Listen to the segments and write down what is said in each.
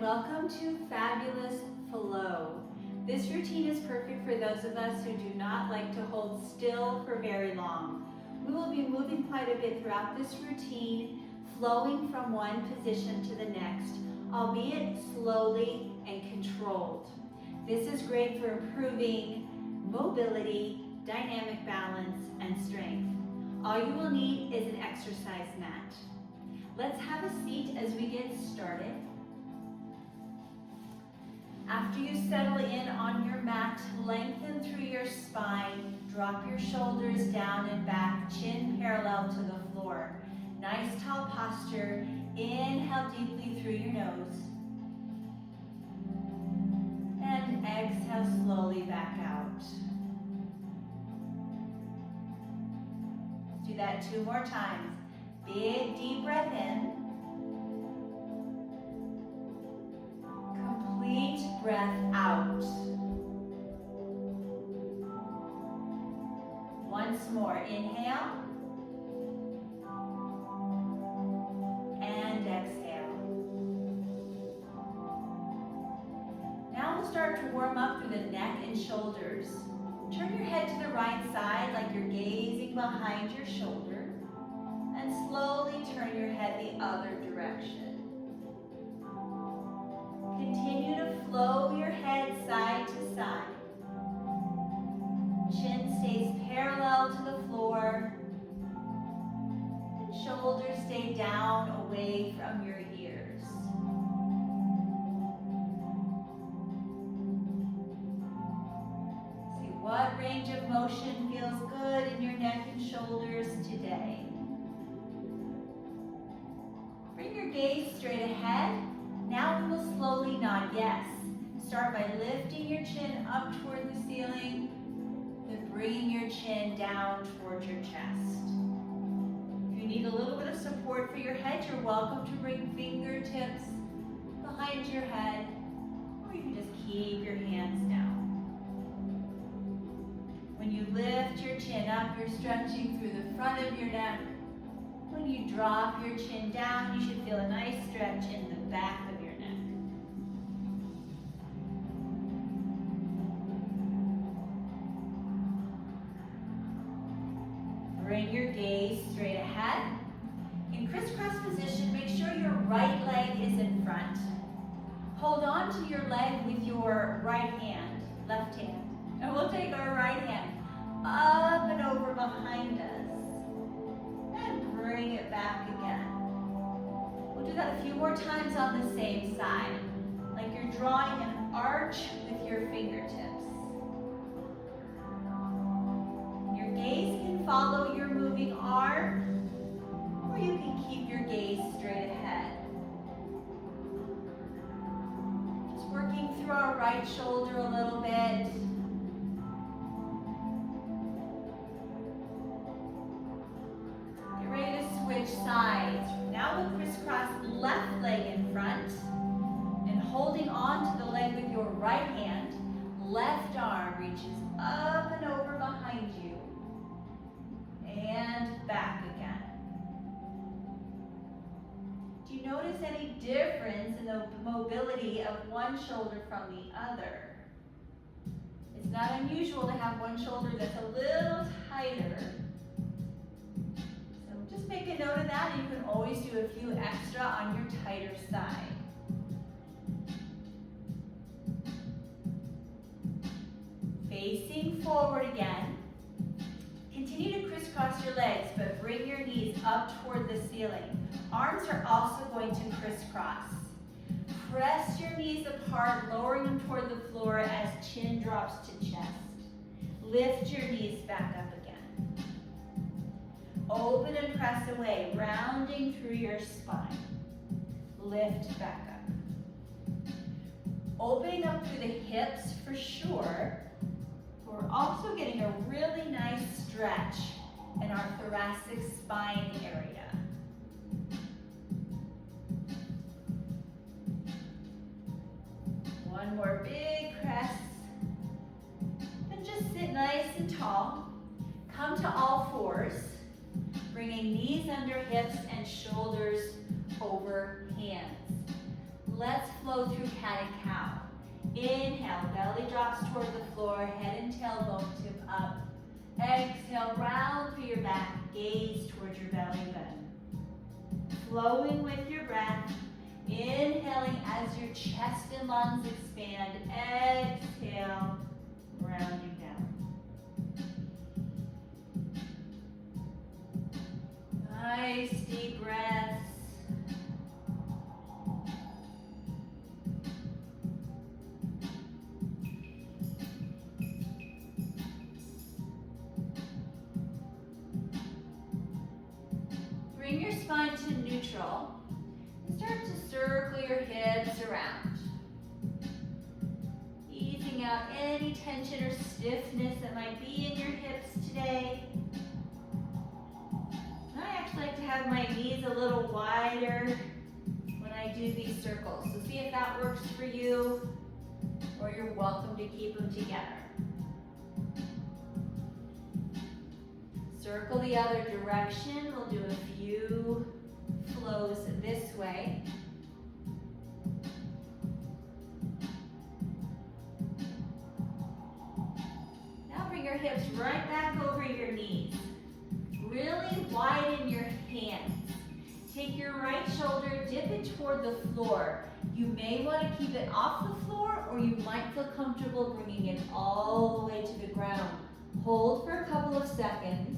welcome to Fabulous Flow. This routine is perfect for those of us who do not like to hold still for very long. We will be moving quite a bit throughout this routine, flowing from one position to the next, albeit slowly and controlled. This is great for improving mobility, dynamic balance, and strength. All you will need is an exercise mat. Let's have a seat as we get started. After you settle in on your mat, lengthen through your spine, drop your shoulders down and back, chin parallel to the floor. Nice tall posture. Inhale deeply through your nose. And exhale slowly back out. Let's do that 2 more times. Big deep breath in. Complete breath out. Once more, inhale. And exhale. Now we'll start to warm up through the neck and shoulders. Turn your head to the right side like you're gazing behind your shoulder. And slowly turn your head the other direction. Continue to flow your head side to side. Chin stays parallel to the floor. And shoulders stay down away from your ears. See what range of motion feels good in your neck and shoulders today. Bring your gaze straight ahead. Now we will slowly nod yes. Start by lifting your chin up toward the ceiling, then bringing your chin down towards your chest. If you need a little bit of support for your head, you're welcome to bring fingertips behind your head, or you can just keep your hands down. When you lift your chin up, you're stretching through the front of your neck. When you drop your chin down, you should feel a nice stretch in the back of your neck. Bring your gaze straight ahead. In crisscross position, make sure your right leg is in front. Hold on to your leg with your right hand, left hand. And we'll take our right hand up and over behind us. And bring it back again. We'll do that a few more times on the same side, like you're drawing an arch with your fingertips. Your gaze can follow your moving arm, or you can keep your gaze straight ahead. Just working through our right shoulder a little bit. Switch sides. Now we'll crisscross left leg in front and holding on to the leg with your right hand, left arm reaches up and over behind you and back again. Do you notice any difference in the mobility of one shoulder from the other? It's not unusual to have one shoulder that's a little tighter. Just make a note of that, and you can always do a few extra on your tighter side. Facing forward again. Continue to crisscross your legs, but bring your knees up toward the ceiling. Arms are also going to crisscross. Press your knees apart, lowering them toward the floor as chin drops to chest. Lift your knees back up again. Open and press away, rounding through your spine. Lift back up. Opening up through the hips for sure. We're also getting a really nice stretch in our thoracic spine area. One more big press. And just sit nice and tall. Come to all fours. Bringing knees under hips and shoulders over hands. Let's flow through cat and cow. Inhale, belly drops toward the floor, head and tailbone tip up. Exhale, round through your back, gaze towards your belly button. Flowing with your breath, inhaling as your chest and lungs expand. Exhale, rounding down. Nice deep breaths. Bring your spine to neutral and start to circle your hips around. Easing out any tension or stiffness that might be in your hips today. I actually like to have my knees a little wider when I do these circles. So see if that works for you, or you're welcome to keep them together. Circle the other direction. We'll do a few flows this way. Now bring your hips right back over your knees. Really widen your hands. Take your right shoulder, dip it toward the floor. You may want to keep it off the floor, or you might feel comfortable bringing it all the way to the ground. Hold for a couple of seconds.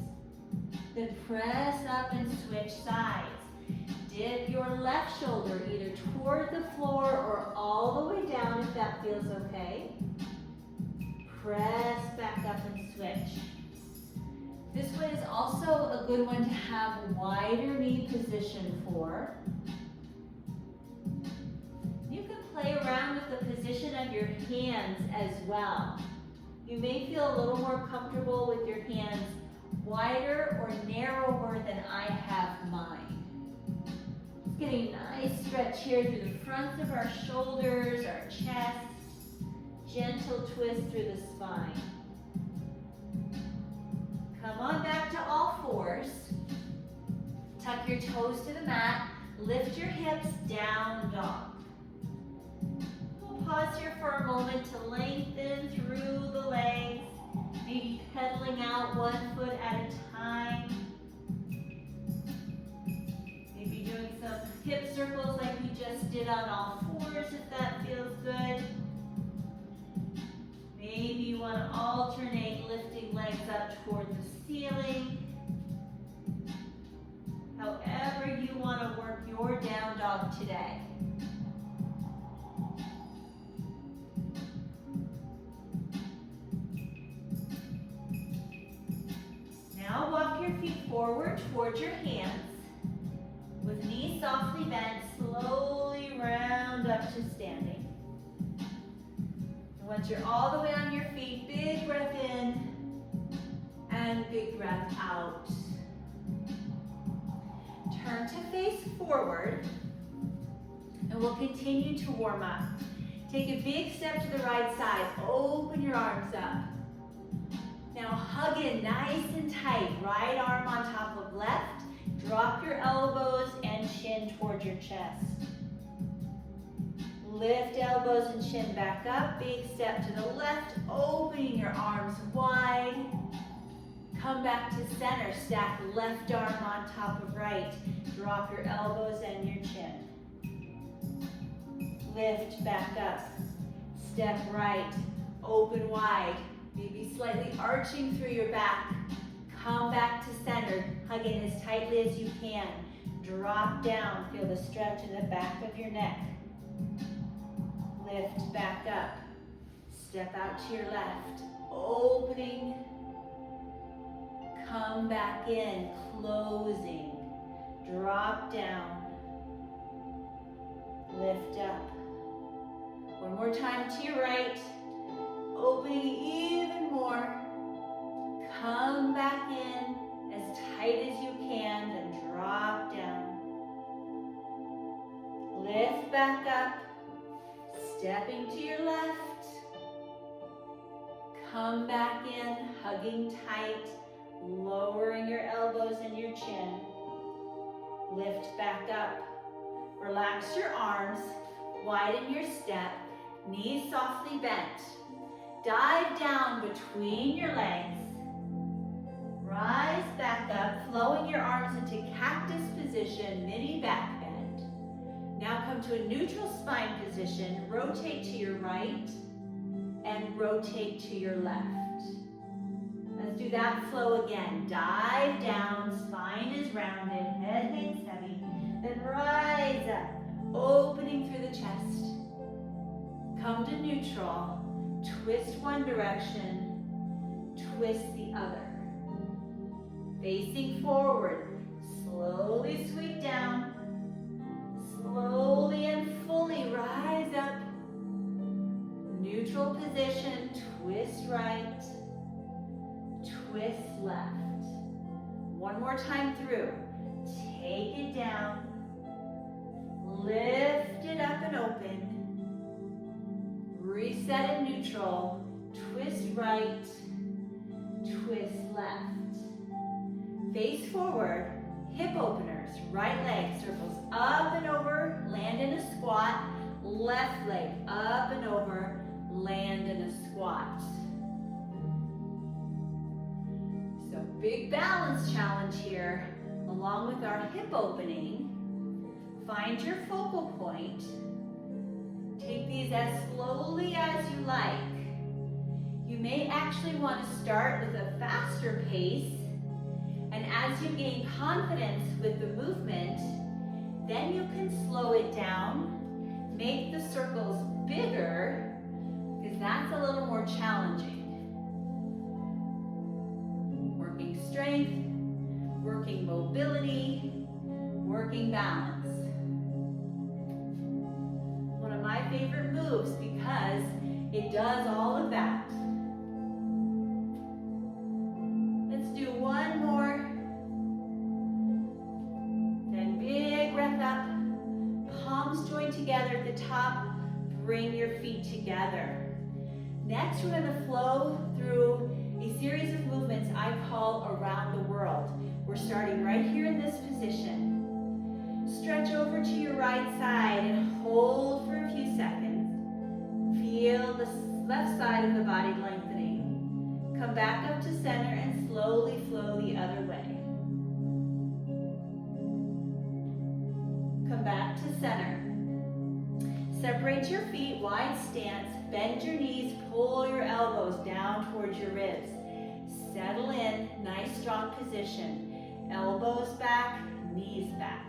Then press up and switch sides. Dip your left shoulder either toward the floor or all the way down if that feels okay. Press back up and switch. This one is also a good one to have wider knee position for. You can play around with the position of your hands as well. You may feel a little more comfortable with your hands wider or narrower than I have mine. Getting a nice stretch here through the fronts of our shoulders, our chest. Gentle twist through the spine. Come on back to all fours. Tuck your toes to the mat. Lift your hips, down dog. We'll pause here for a moment to lengthen through the legs. Maybe pedaling out 1 foot at a time. Maybe doing some hip circles like we just did on all fours if that feels good. Maybe you want to alternate lifting legs up toward the ceiling. However you want to work your down dog today. Now walk your feet forward towards your hands. With knees softly bent, slowly round up to standing. And once you're all the way on your feet, big breath in and big breath out. Turn to face forward and we'll continue to warm up. Take a big step to the right side. Open your arms up. Now hug in nice and tight. Right arm on top of left. Drop your elbows and chin towards your chest. Lift elbows and chin back up. Big step to the left. Opening your arms wide. Come back to center. Stack left arm on top of right. Drop your elbows and your chin. Lift back up. Step right. Open wide. Maybe slightly arching through your back. Come back to center. Hug in as tightly as you can. Drop down. Feel the stretch in the back of your neck. Lift back up. Step out to your left. Opening. Come back in. Closing. Drop down. Lift up. One more time to your right. Opening even more. Come back in as tight as you can, then drop down. Lift back up. Stepping to your left. Come back in, hugging tight, lowering your elbows and your chin. Lift back up. Relax your arms. Widen your step, knees softly bent. Dive down between your legs. Rise back up, flowing your arms into cactus position, mini back bend. Now come to a neutral spine position. Rotate to your right and rotate to your left. Let's do that flow again. Dive down, spine is rounded, head hangs heavy. Then rise up, opening through the chest. Come to neutral, twist one direction, twist the other. Facing forward, slowly sweep down, slowly and fully rise up. Neutral position, twist right, twist left. One more time through. Take it down, lift it up and open. Reset in neutral, twist right, twist left. Face forward, hip openers, right leg circles up and over, land in a squat, left leg up and over, land in a squat. So big balance challenge here, along with our hip opening. Find your focal point. Take these as slowly as you like. You may actually want to start with a faster pace, and as you gain confidence with the movement, then you can slow it down, make the circles bigger, because that's a little more challenging. Working strength, working mobility, working balance. One of my favorite moves because it does all of that. Let's do one more. Then big breath up. Palms join together at the top. Bring your feet together. Next, we're going to flow through a series of movements I call around the world. We're starting right here in this position. Stretch over to your right side and hold for a few seconds. Feel the left side of the body lengthening. Come back up to center and slowly flow the other way. Come back to center. Separate your feet, wide stance. Bend your knees, pull your elbows down towards your ribs. Settle in, nice strong position. Elbows back, knees back.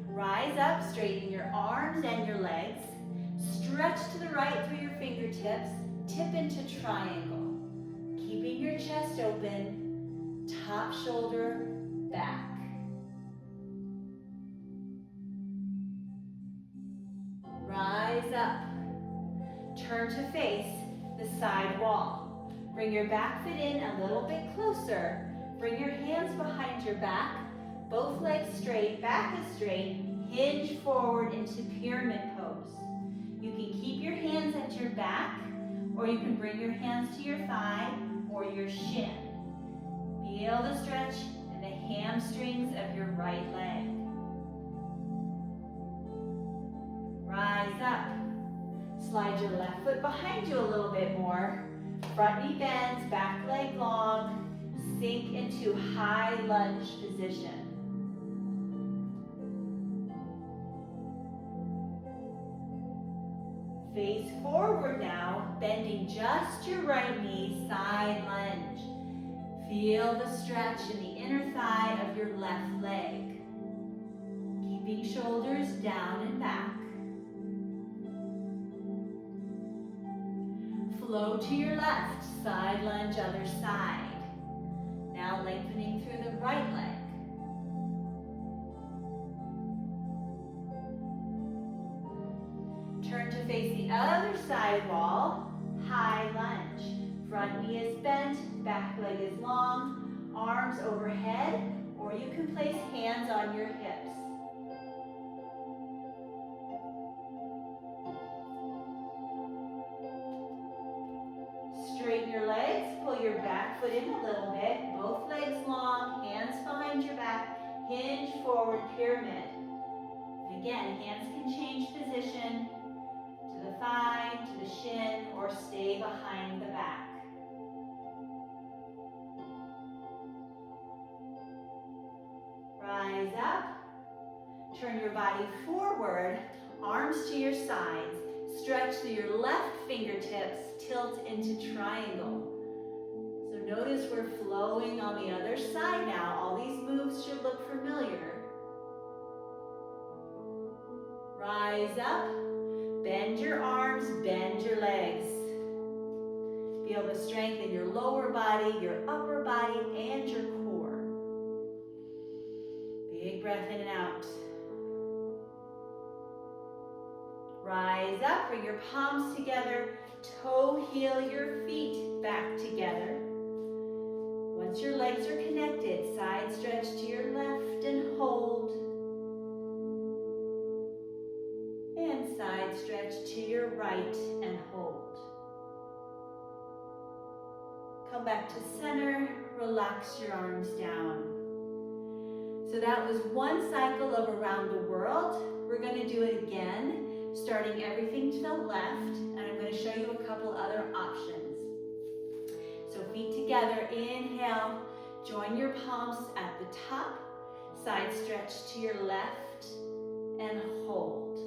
Rise up, straighten your arms and your legs. Stretch to the right through your fingertips. Tip into triangle. Keeping your chest open, top shoulder back. Rise up. Turn to face the side wall. Bring your back foot in a little bit closer. Bring your hands behind your back. Both legs straight, back is straight. Hinge forward into pyramid pose. You can keep your hands at your back, or you can bring your hands to your thigh or your shin. Feel the stretch in the hamstrings of your right leg. Rise up. Slide your left foot behind you a little bit more. Front knee bends, back leg long. Sink into high lunge position. Face forward now, bending just your right knee, side lunge. Feel the stretch in the inner thigh of your left leg. Keeping shoulders down and back. Flow to your left, side lunge, other side. Now lengthening through the right leg. Turn to face the other side wall, high lunge. Front knee is bent, back leg is long, arms overhead, or you can place hands on your hips. Straighten your legs, pull your back foot in a little bit, both legs long, hands behind your back, hinge forward pyramid. Again, hands can change position to the thigh, to the shin, or stay behind the back. Rise up. Turn your body forward, arms to your sides. Stretch through your left fingertips, tilt into triangle. So notice we're flowing on the other side now. All these moves should look familiar. Rise up, bend your arms, bend your legs. Be able to strengthen your lower body, your upper body, and your core. Big breath in and out. Rise up, bring your palms together, toe heel your feet back together. Once your legs are connected, side stretch to your left and hold. And side stretch to your right and hold. Come back to center, relax your arms down. So that was one cycle of around the world. We're going to do it again, starting everything to the left, and I'm going to show you a couple other options. So feet together, inhale, join your palms at the top, side stretch to your left, and hold.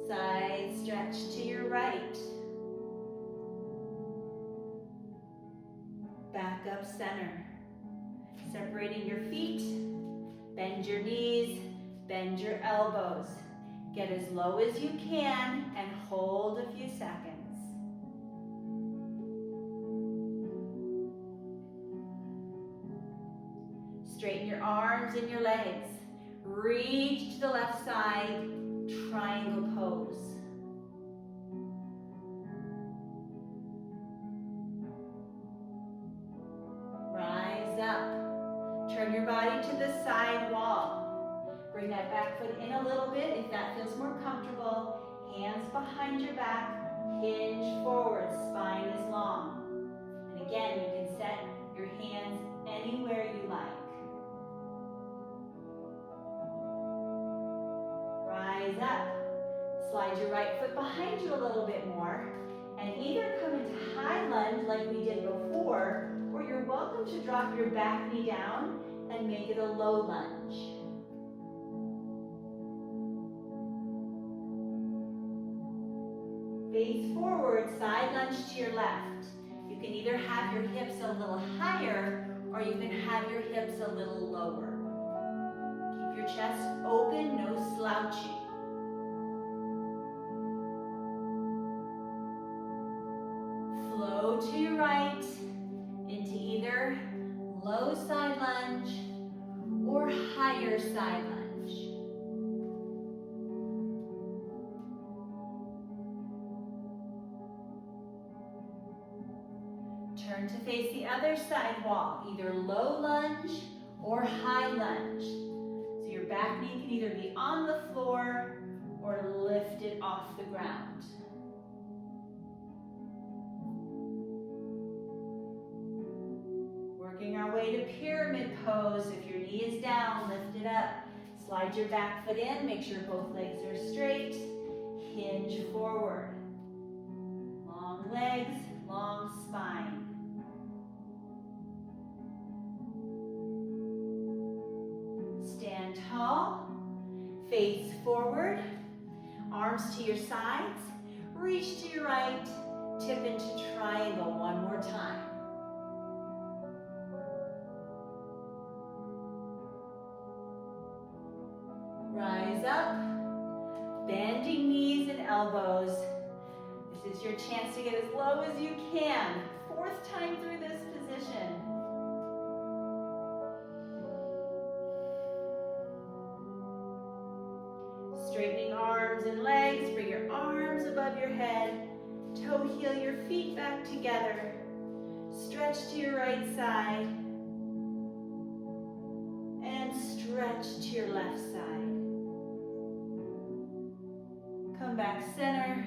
Side stretch to your right. Back up center. Separating your feet, bend your knees, bend your elbows. Get as low as you can and hold a few seconds. Straighten your arms and your legs. Reach to the left side, triangle pose. Rise up. Turn your body to the side wall. Bring that back foot in a little bit if that feels more comfortable. Hands behind your back, hinge forward, spine is long. And again, you can set your hands anywhere you like. Rise up. Slide your right foot behind you a little bit more. And either come into high lunge like we did before, or you're welcome to drop your back knee down and make it a low lunge. Face forward, side lunge to your left. You can either have your hips a little higher or you can have your hips a little lower. Keep your chest open, no slouching. Flow to your right into either low side lunge or higher side lunge. Turn to face the other side wall, either low lunge or high lunge. So your back knee can either be on the floor or lifted off the ground. Working our way to pyramid pose. If your knee is down, lift it up. Slide your back foot in, make sure both legs are straight. Hinge forward. Long legs, long spine. Stand tall, face forward, arms to your sides, reach to your right, tip into triangle one more time. Rise up, bending knees and elbows. This is your chance to get as low as you can. Fourth time through this position. Straightening arms and legs, bring your arms above your head. Toe heel your feet back together. Stretch to your right side. And stretch to your left side. Come back center.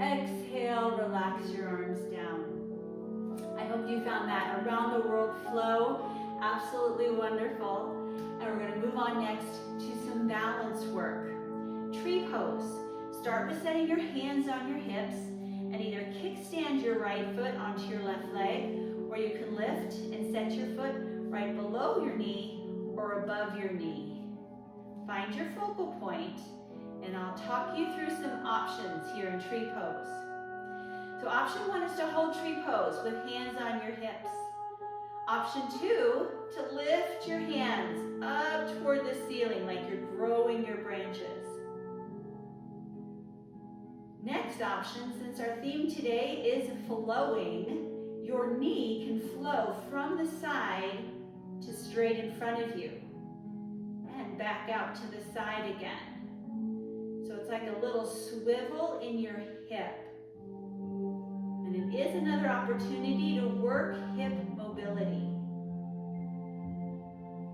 Exhale, relax your arms down. I hope you found that around the world flow absolutely wonderful. And we're going to move on next to some balance work. Tree pose. Start with setting your hands on your hips and either kickstand your right foot onto your left leg, or you can lift and set your foot right below your knee or above your knee. Find your focal point, and I'll talk you through some options here in tree pose. So option 1 is to hold tree pose with hands on your hips. Option 2, to lift your hands up toward the ceiling like you're growing your branches. Next option, since our theme today is flowing, your knee can flow from the side to straight in front of you and back out to the side again. So it's like a little swivel in your hip. And it is another opportunity to work hip mobility.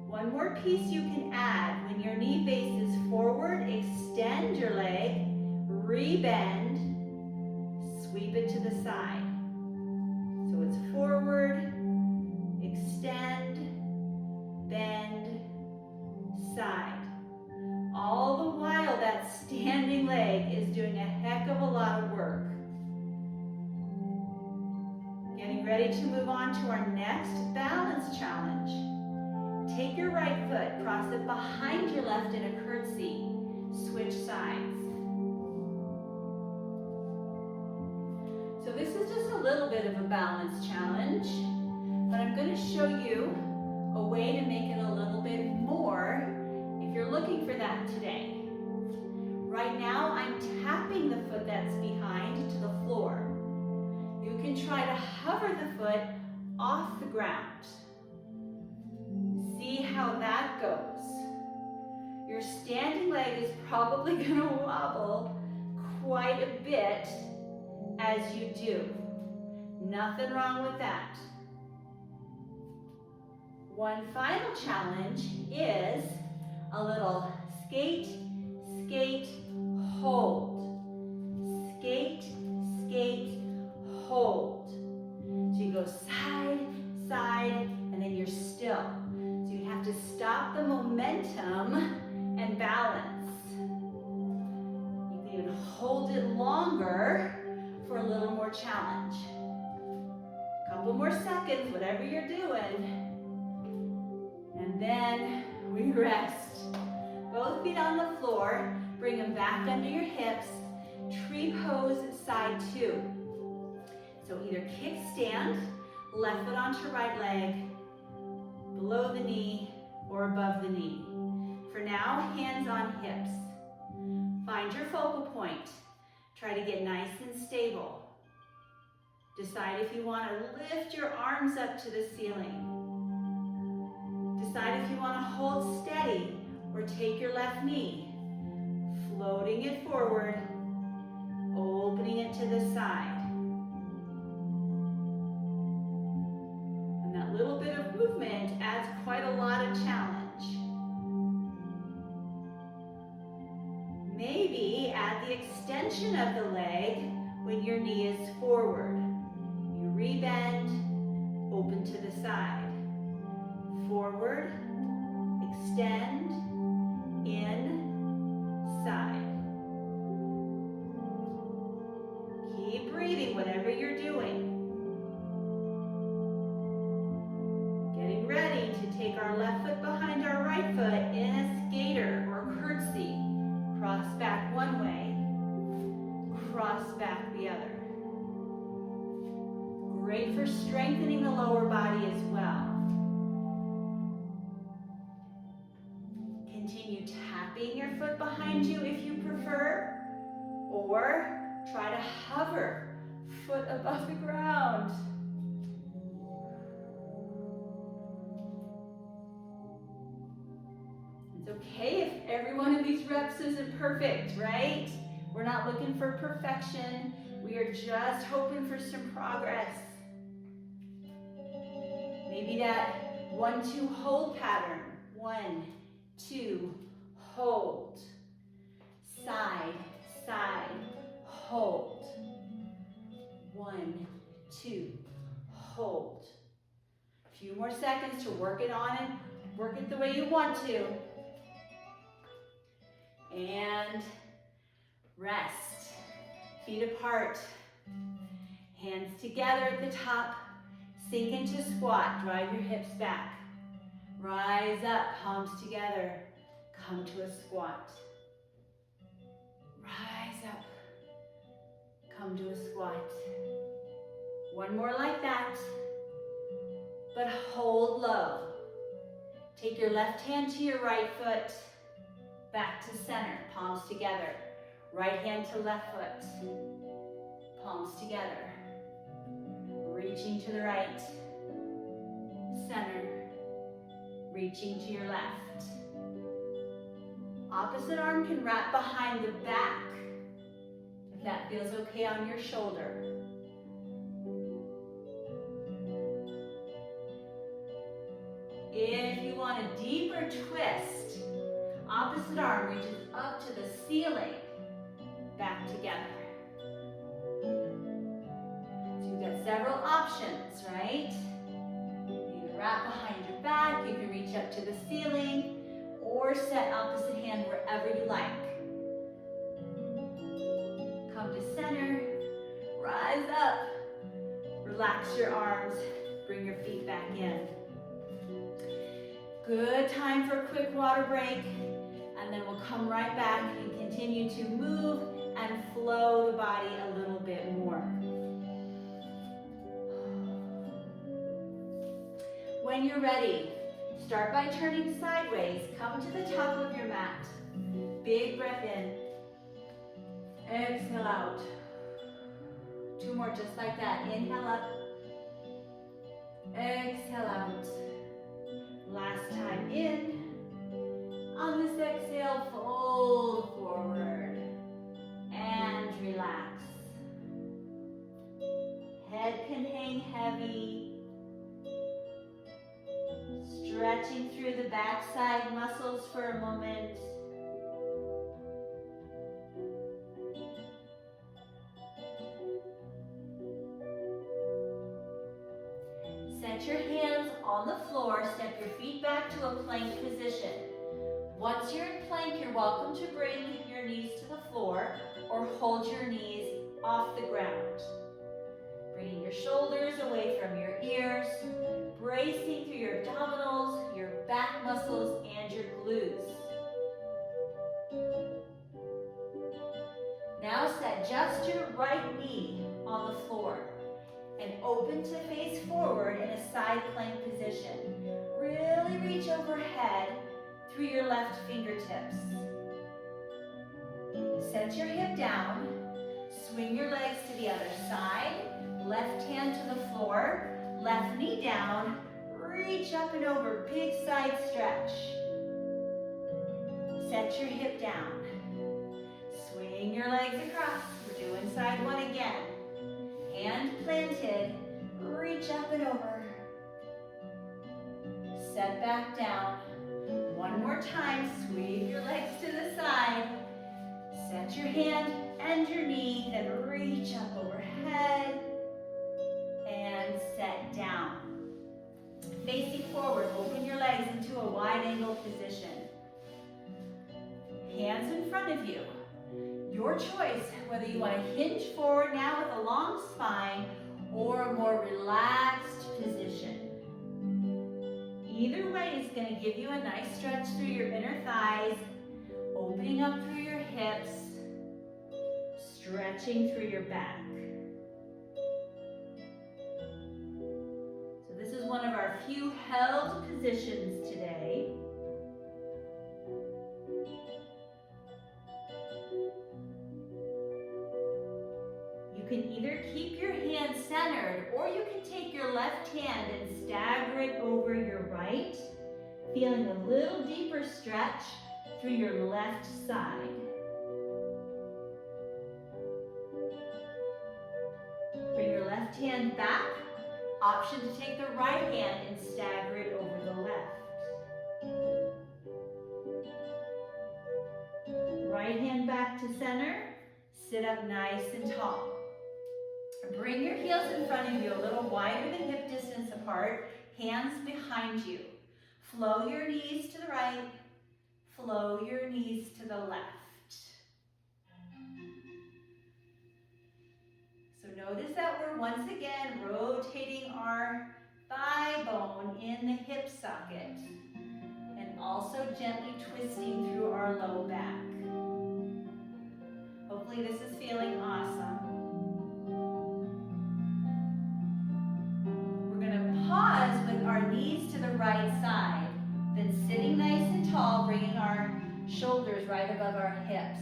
One more piece you can add: when your knee faces forward, extend your leg, rebend, sweep it to the side. So it's forward, extend, bend, side. All the while that standing leg is doing a heck of a lot of work. Getting ready to move on to our next balance challenge. Take your right foot, cross it behind your left in a curtsy. Switch sides. So this is just a little bit of a balance challenge, but I'm going to show you a way to make it a little bit more if you're looking for that today. Right now, I'm tapping the foot that's behind to the floor. You can try to hover the foot off the ground. See how that goes. Your standing leg is probably going to wobble quite a bit as you do. Nothing wrong with that. One final challenge is a little skate, skate, hold. Skate, skate, hold. So you go side, side, and then you're still. So you have to stop the momentum and balance. You can even hold it longer for a little more challenge. Couple more seconds, whatever you're doing. And then we rest. Both feet on the floor, bring them back under your hips. Tree pose side 2. So either kickstand, left foot onto right leg, below the knee or above the knee. For now, hands on hips. Find your focal point. Try to get nice and stable. Decide if you want to lift your arms up to the ceiling. Decide if you want to hold steady or take your left knee, floating it forward, opening it to the side. And that little bit of movement adds quite a lot of challenge. Maybe add the extension of the leg when your knee is forward. You rebend, open to the side. Forward, extend, in, side. Keep breathing, whatever you're doing. Getting ready to take our left foot behind our right foot in a skater or curtsy. Cross back one way, cross back the other. Great for strengthening the lower body as well. Continue tapping your foot behind you if you prefer, or try to hover foot above the ground. It's okay if every one of these reps isn't perfect, right? We're not looking for perfection. We are just hoping for some progress. Maybe that 1-2 hold pattern. 1, 2, hold. Side, side, hold. 1, 2, hold. A few more seconds to work it on and Work it the way you want to. And rest. Feet apart. Hands together at the top. Sink into squat. Drive your hips back. Rise up, palms together. Come to a squat. Rise up. Come to a squat. One more like that. But hold low. Take your left hand to your right foot. Back to center, palms together. Right hand to left foot. Palms together. Reaching to the right. Center. Reaching to your left. Opposite arm can wrap behind the back, if that feels okay on your shoulder. If you want a deeper twist, opposite arm reaches up to the ceiling, back together. So you've got several options, right? You can wrap behind your back, you can reach up to the ceiling, or set opposite hand wherever you like. Come to center, rise up, relax your arms, bring your feet back in. Good time for a quick water break, and then we'll come right back and continue to move and flow the body a little bit more. When you're ready, start by turning sideways. Come to the top of your mat. Big breath in. Exhale out. Two more just like that. Inhale up. Exhale out. Last time in. On this exhale, fold forward and relax. Head can hang heavy. Stretching through the backside muscles for a moment. Set your hands on the floor, step your feet back to a plank position. Once you're in plank, you're welcome to bring your knees to the floor or hold your knees off the ground. Bringing your shoulders away from your ears, bracing through your abdominals, your back muscles, and your glutes. Now set just your right knee on the floor and open to face forward in a side plank position. Really reach overhead through your left fingertips. Set your hip down, swing your legs to the other side, left hand to the floor, left knee down, reach up and over, big side stretch. Set your hip down, swing your legs across. We're doing side one again. Hand planted, reach up and over. Set back down. One more time, sweep your legs to the side. Set your hand and your knee, then reach up overhead and set down. Facing forward, open your legs into a wide angle position. Hands in front of you. Your choice, whether you want to hinge forward now with a long spine or a more relaxed position. Either way is going to give you a nice stretch through your inner thighs, opening up through your hips, stretching through your back. So this is one of our few held positions today. You can either keep your hand centered or you can take your left hand and stagger it over your right, feeling a little deeper stretch through your left side. Bring your left hand back. Option to take the right hand and stagger it over the left. Right hand back to center. Sit up nice and tall. Bring your heels in front of you a little wider than hip distance apart, hands behind you. Flow your knees to the right, flow your knees to the left. So notice that we're once again rotating our thigh bone in the hip socket and also gently twisting through our low back. Hopefully this is feeling awesome. We're going to pause with our knees to the right side, then sitting nice and tall, bringing our shoulders right above our hips.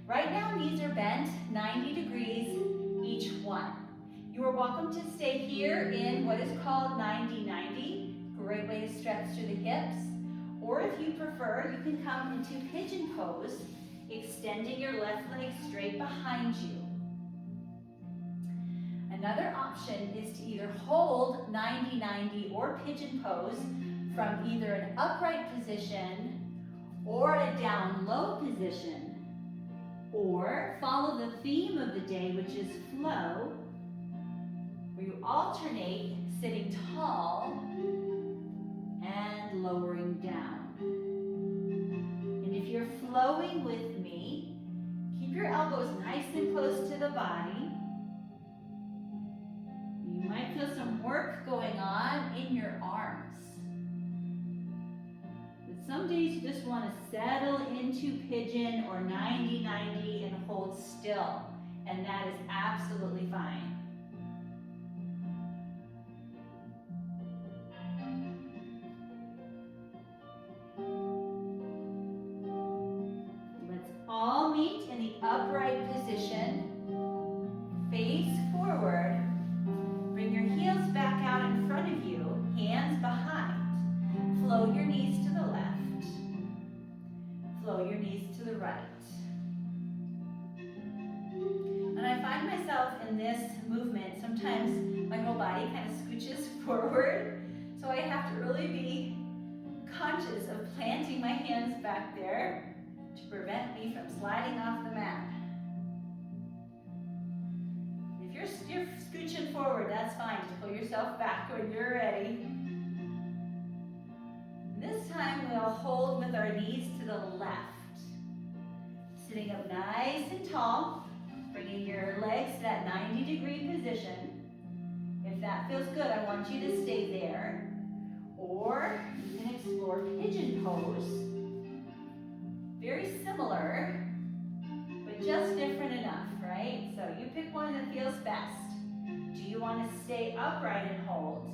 Right now, knees are bent 90 degrees each one. You are welcome to stay here in what is called 90-90. Great way to stretch through the hips. Or if you prefer, you can come into pigeon pose, extending your left leg straight behind you. Another option is to either hold 90-90 or pigeon pose from either an upright position or a down low position, or follow the theme of the day, which is flow, where you alternate sitting tall and lowering down. And if you're flowing with me, keep your elbows nice and close to the body. You might feel some work going on in your arms. But some days you just want to settle into pigeon or 90-90 and hold still, and that is absolutely fine. All meet in the upright position. Face forward. Bring your heels back out in front of you, hands behind. Flow your knees to the left. Flow your knees to the right. And I find myself in this movement, sometimes my whole body kind of scooches forward, so I have to really be conscious of planting my hands back there to prevent me from sliding off the mat. If you're scooching forward, that's fine. Just pull yourself back when you're ready. This time we'll hold with our knees to the left. Sitting up nice and tall, bringing your legs to that 90-degree position. If that feels good, I want you to stay there. Or you can explore pigeon pose. Very similar, but just different enough, right? So you pick one that feels best. Do you want to stay upright and hold?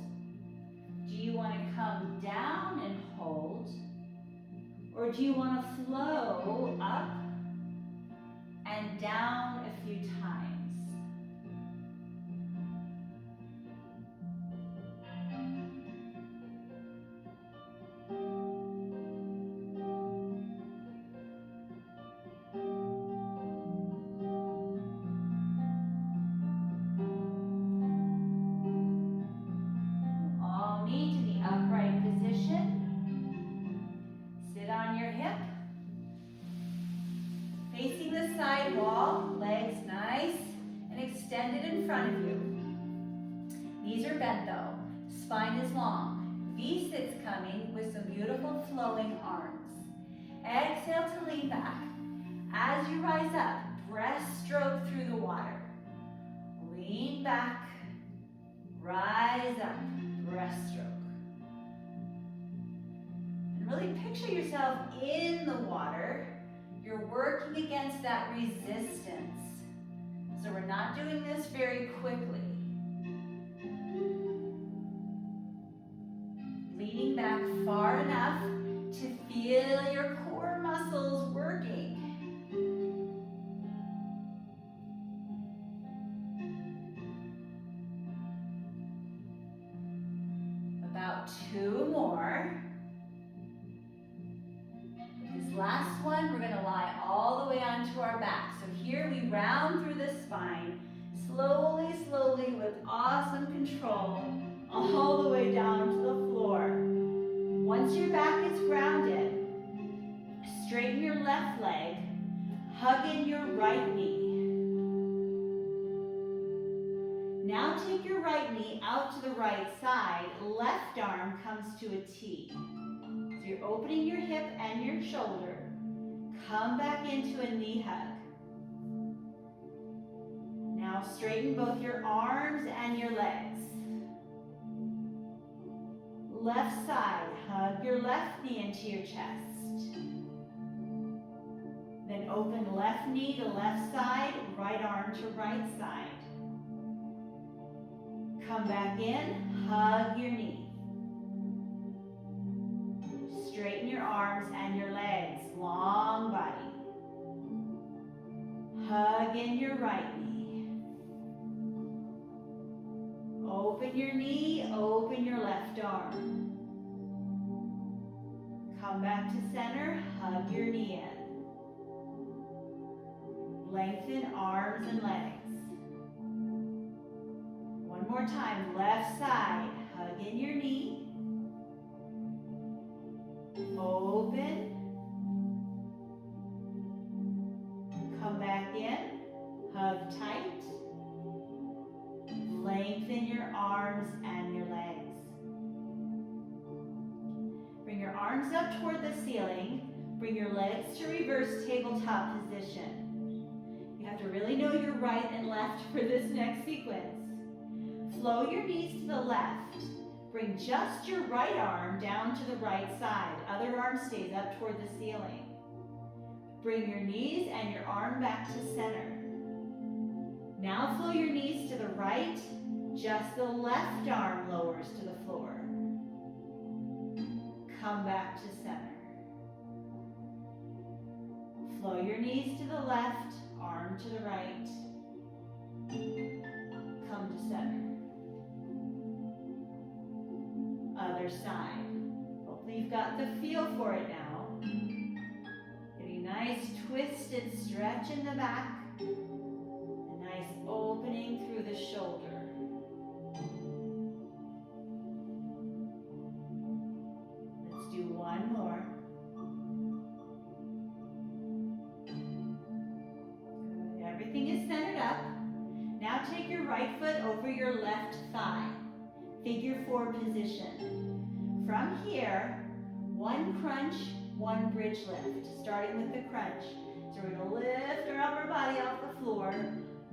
Do you want to come down and hold? Or do you want to flow up and down a few times? Side wall, legs nice and extended in front of you. Knees are bent though, spine is long. V-sits coming with some beautiful flowing arms. Exhale to lean back. As you rise up, breaststroke through the water. Lean back, rise up, breaststroke. And really picture yourself in the water. You're working against that resistance. So we're not doing this very quickly. Leaning back far enough to feel your core muscles working. About 2 more. Last one, we're going to lie all the way onto our back. So here we round through the spine, slowly, slowly, with awesome control, all the way down to the floor. Once your back is grounded, straighten your left leg, hug in your right knee. Now take your right knee out to the right side. Left arm comes to a T. So you're opening your hip and your shoulder. Come back into a knee hug. Now straighten both your arms and your legs. Left side, hug your left knee into your chest. Then open left knee to left side, right arm to right side. Come back in, hug your knee. Straighten your arms and your legs, long body. Hug in your right knee. Open your knee, open your left arm. Come back to center, hug your knee in. Lengthen arms and legs. One more time, left side, hug in your knee. Open. Come back in, hug tight. Lengthen your arms and your legs. Bring your arms up toward the ceiling. Bring your legs to reverse tabletop position. You have to really know your right and left for this next sequence. Flow your knees to the left. Bring just your right arm down to the right side. Other arm stays up toward the ceiling. Bring your knees and your arm back to center. Now flow your knees to the right. Just the left arm lowers to the floor. Come back to center. Flow your knees to the left, arm to the right. Come to center. Other side. Hopefully you've got the feel for it now. Getting a nice twisted stretch in the back. A nice opening through the shoulder. Let's do one more. Good. Everything is centered up. Now take your right foot over your left thigh. Figure 4 position. From here, one crunch, one bridge lift, starting with the crunch. So we're going to lift our upper body off the floor,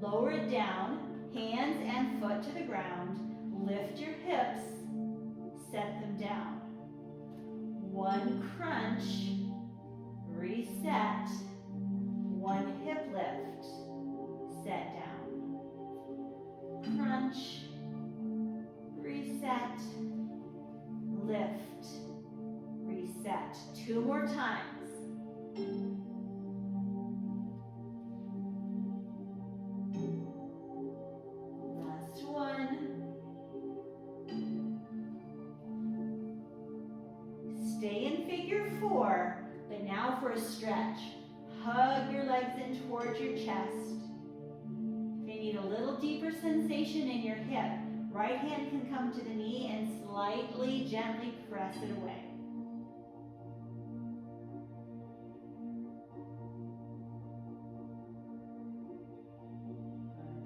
lower it down, hands and foot to the ground, lift your hips, set them down. One crunch, reset, one hip lift, set down. Crunch, reset, lift, reset. 2 more times. Last one. Stay in figure 4, but now for a stretch. Hug your legs in towards your chest. If you need a little deeper sensation in your hip, right hand can come to the knee and slightly, gently press it away.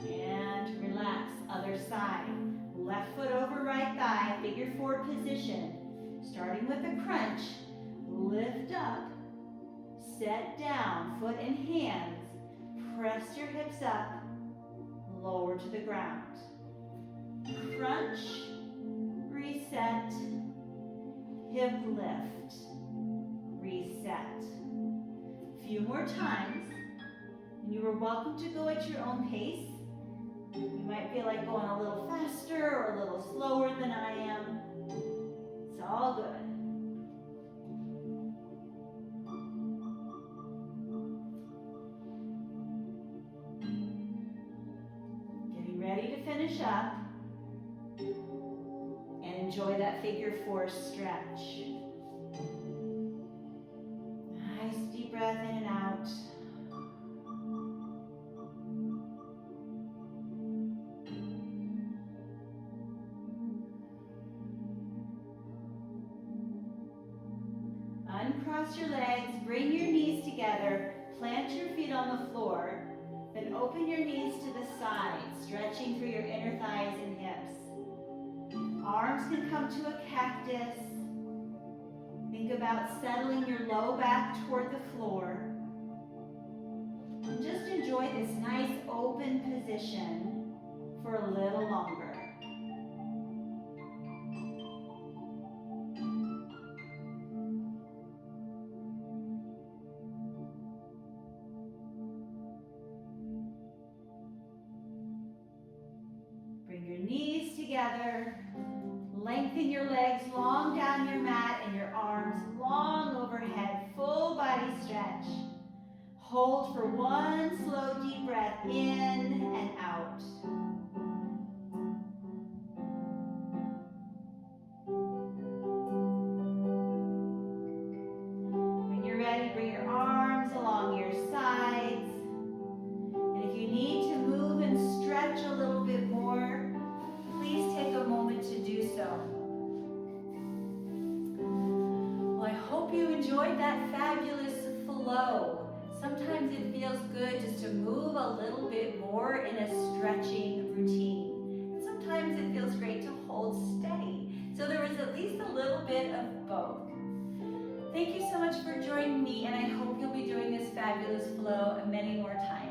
And relax. Other side. Left foot over right thigh, figure 4 position. Starting with a crunch, lift up, set down, foot and hands. Press your hips up, lower to the ground. Crunch, reset, hip lift, reset. A few more times, and you are welcome to go at your own pace. You might feel like going a little faster or a little slower than I am. It's all good. Getting ready to finish up. Enjoy that figure 4 stretch. Nice deep breath in and out. Uncross your legs, bring your knees together, plant your feet on the floor, Then open your knees to the side, stretching through your inner thighs and hips. Arms can come to a cactus. Think about settling your low back toward the floor. And just enjoy this nice open position for a little longer. Bring your knees together. Lengthen your legs long down your mat and your arms long overhead. Full body stretch. Hold for one slow deep breath in and out. When you're ready, bring your arms along your sides. And if you need to move and stretch a little bit more, please take a moment to do so. Well, I hope you enjoyed that fabulous flow. Sometimes it feels good just to move a little bit more in a stretching routine. And sometimes it feels great to hold steady. So there was at least a little bit of both. Thank you so much for joining me, and I hope you'll be doing this fabulous flow many more times.